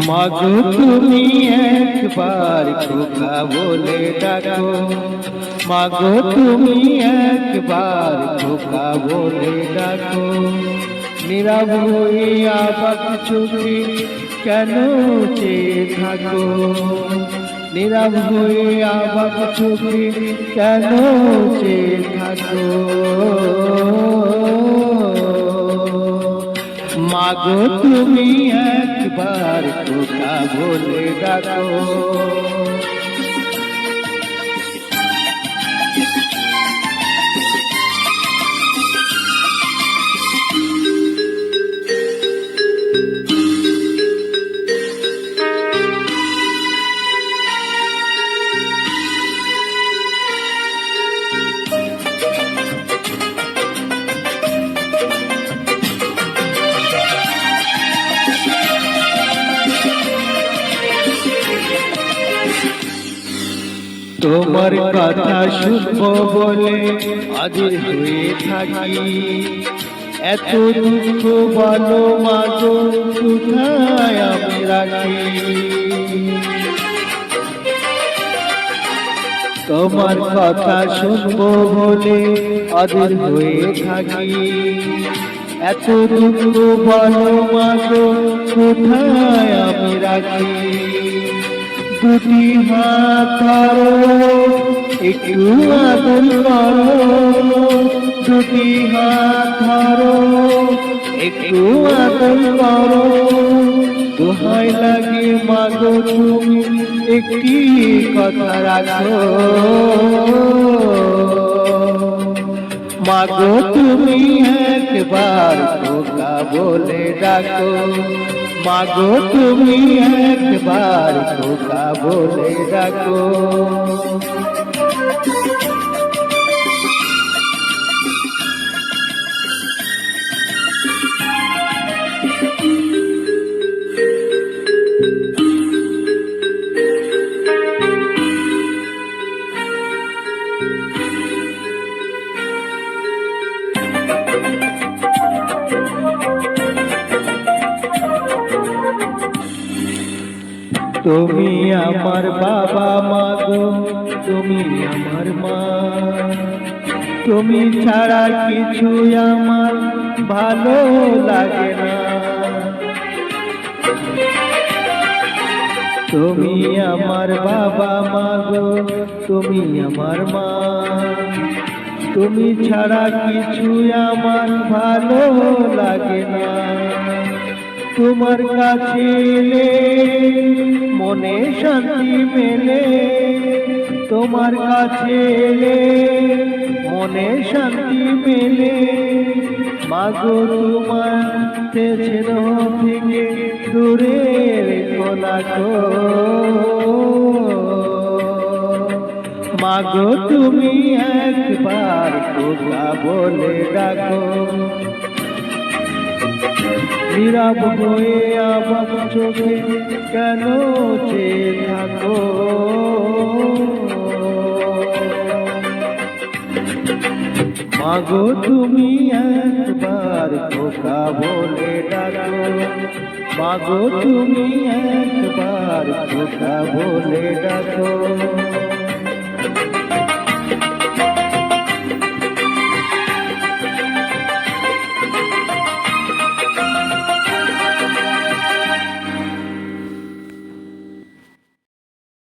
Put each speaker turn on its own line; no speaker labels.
মাগো তুমি একবার খোকা বলে ডাকো, মাগো তুমি একবার খোকা বলে ডাকো। নীরব হয়ে আবাক চোখে কেন চেয়ে থাকো, নীরব হয়ে আবাক চোখে কেন চেয়ে থাকো। মাগো তুমি একবার খোকা বলে ডাকো। তোমার কথা শুনবো বলে হাজির হয়ে থাকি, এত দুঃখ বলো মাগো কোথায় আমি রাখি। তোমার কথা শুনবো বলে হাজির হয়ে থাকি, এত দুঃখ বলো মাগো কোথায় আমি রাখি। দুটি হাত ধরো একটু আদর করো, দুটি হাত ধরো একটু আদর করো। দোহাই লাগে মাগো তুমি একটি কথা রাখো, মাগো তুমি একবার খোকা বলে ডাকো, মাগো তুমি একবার খোকা বলে ডাকো। তুমি আমার বাবা মাগো, তুমি আমার মা, তুমি ছাড়া কিছু আমার ভালো লাগে না। তুমি আমার বাবা মাগো, তুমি আমার মা, তুমি ছাড়া কিছু আমার ভালো লাগে না। তোমার কাছে এলে মনে শান্তি মেলে, তোমার কাছে এলে মনে শান্তি মেলে। মাগো তোমার ছেড়ে থেকে দূরে রেখো না গো, মাগো তুমি একবার খোকা বলে ডাকো। নীরব হয়ে আবাক চোখে কেন চেয়ে থাকো, মাগো তুমি একবার খোকা বলে ডাকো, মাগো তুমি একবার খোকা বলে ডাকো।